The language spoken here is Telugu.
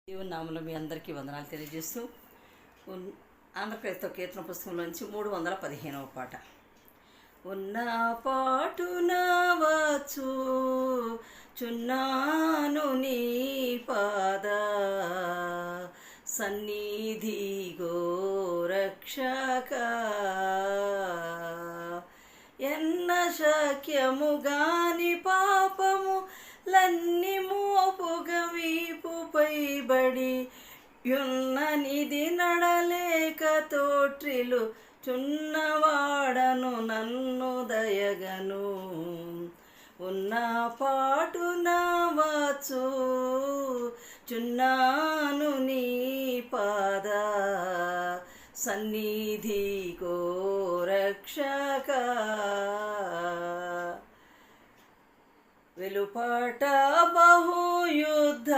దేవుని నామములో మీ అందరికీ వందనాలు తెలియజేస్తూ ఆంధ్రప్రదేశ్తో కీర్తన పుస్తకంలోంచి 315వ పాట. ఉన్న పాటున వచ్చు చున్నాను నీ పాద సన్నిధి గోరక్షక ఎన్న శక్యముగాని పాపము లన్ని మోపుగా వీపుపై బడి యున్ననిది నడలేక తోట్రిలు చున్నవాడను నన్ను దయగను ఉన్న పాటున వచ్చు చున్నాను నీ పాద సన్నిధి గోరక్షక వెలుపట బహుయుద్ధ